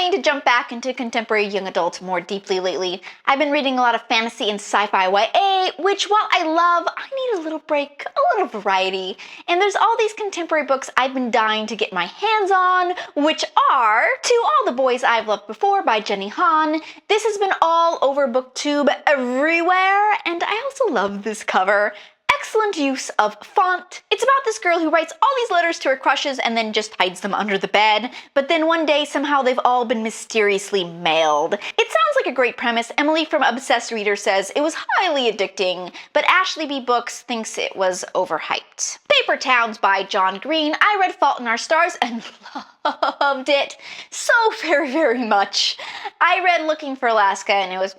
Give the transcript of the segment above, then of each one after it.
wanting to jump back into contemporary young adult more deeply lately. I've been reading a lot of fantasy and sci-fi YA, which while I love, I need a little break, a little variety. And there's all these contemporary books I've been dying to get my hands on, which are To All the Boys I've Loved Before by Jenny Han. This has been all over BookTube everywhere, and I also love this cover. Excellent use of font. It's about this girl who writes all these letters to her crushes and then just hides them under the bed, but then one day somehow they've all been mysteriously mailed. It sounds like a great premise. Emily from Obsessed Reader says it was highly addicting, but Ashley B. Books thinks it was overhyped. Paper Towns by John Green. I read Fault in Our Stars and loved it so very much. I read Looking for Alaska and it was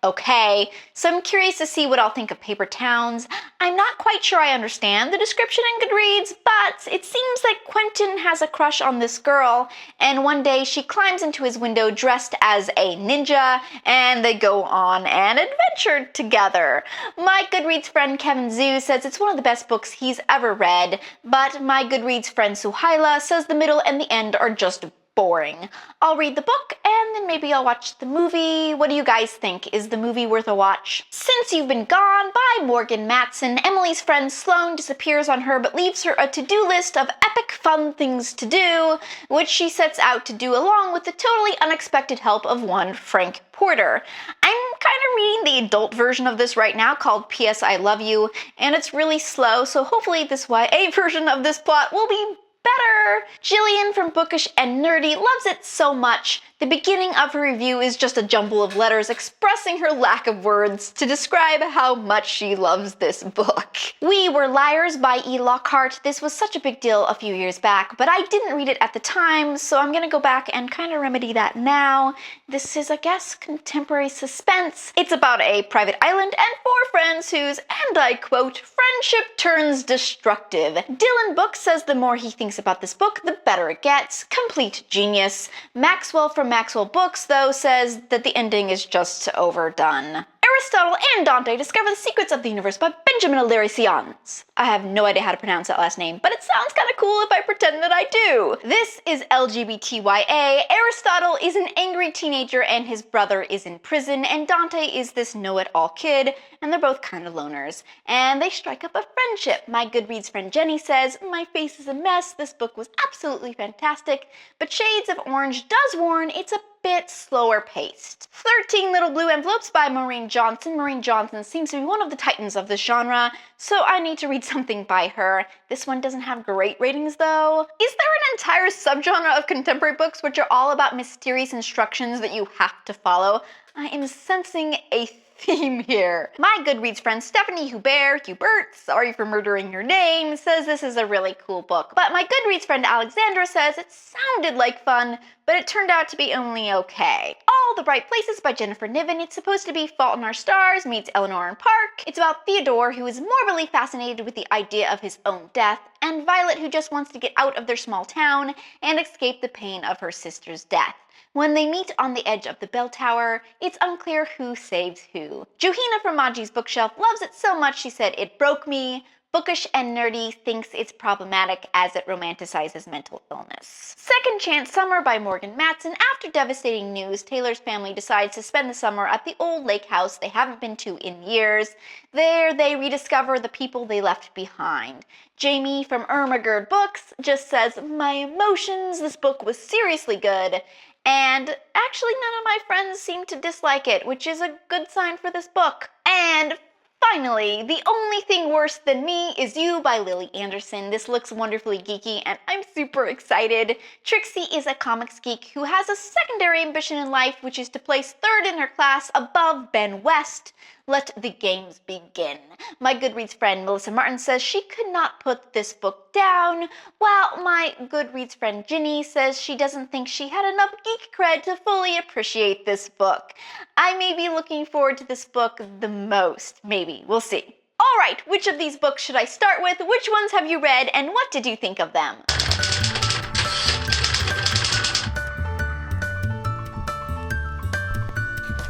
okay, so I'm curious to see what I'll think of Paper Towns. I'm not quite sure I understand the description in Goodreads, but it seems like Quentin has a crush on this girl, and one day she climbs into his window dressed as a ninja, and they go on an adventure together. My Goodreads friend Kevin Zhu says it's one of the best books he's ever read, but my Goodreads friend Suhaila says the middle and the end are just boring. I'll read the book and then maybe I'll watch the movie. What do you guys think? Is the movie worth a watch? Since You've Been Gone by Morgan Matson, Emily's friend Sloane disappears on her but leaves her a to-do list of epic fun things to do, which she sets out to do along with the totally unexpected help of one Frank Porter. I'm kind of reading the adult version of this right now called P.S. I Love You, and it's really slow, so hopefully this YA version of this plot will be better. Jillian from Bookish and Nerdy loves it so much. The beginning of her review is just a jumble of letters expressing her lack of words to describe how much she loves this book. We Were Liars by E. Lockhart. This was such a big deal a few years back, but I didn't read it at the time, so I'm gonna go back and kind of remedy that now. This is, I guess, contemporary suspense. It's about a private island and four friends whose, and I quote, friendship turns destructive. Dylan Book says the more he thinks about this book, the better it gets. Complete genius. Maxwell from Maxwell Books, though, says that the ending is just overdone. Aristotle and Dante discover the secrets of the universe by Benjamin O'Leary Sions. I have no idea how to pronounce that last name, but it sounds kind of cool if I pretend that I do. This is LGBTYA. Aristotle is an angry teenager and his brother is in prison, and Dante is this know-it-all kid, and they're both kind of loners. And they strike up a friendship. My Goodreads friend Jenny says, my face is a mess, this book was absolutely fantastic, but Shades of Orange does warn it's a bit slower paced. 13 Little Blue Envelopes by Maureen Johnson. Maureen Johnson seems to be one of the titans of this genre, so I need to read something by her. This one doesn't have great ratings though. Is there an entire subgenre of contemporary books which are all about mysterious instructions that you have to follow? I am sensing a theme here. My Goodreads friend Stephanie Hubert, sorry for murdering your name, says this is a really cool book. But my Goodreads friend Alexandra says it sounded like fun, but it turned out to be only okay. All the Bright Places by Jennifer Niven. It's supposed to be Fault in Our Stars meets Eleanor and Park. It's about Theodore, who is morbidly fascinated with the idea of his own death, and Violet, who just wants to get out of their small town and escape the pain of her sister's death. When they meet on the edge of the bell tower, it's unclear who saves who. Johina from Maji's Bookshelf loves it so much she said it broke me. Bookish and Nerdy thinks it's problematic as it romanticizes mental illness. Second Chance Summer by Morgan Matson. After devastating news, Taylor's family decides to spend the summer at the old lake house they haven't been to in years. There, they rediscover the people they left behind. Jamie from Ermagerd Books just says, my emotions, this book was seriously good. And actually none of my friends seem to dislike it, which is a good sign for this book. And finally, The Only Thing Worse Than Me Is You by Lily Anderson. This looks wonderfully geeky and I'm super excited. Trixie is a comics geek who has a secondary ambition in life, which is to place third in her class above Ben West. Let the games begin. My Goodreads friend Melissa Martin says she could not put this book down, while my Goodreads friend Ginny says she doesn't think she had enough geek cred to fully appreciate this book. I may be looking forward to this book the most. Maybe. We'll see. Alright, which of these books should I start with? Which ones have you read, and what did you think of them?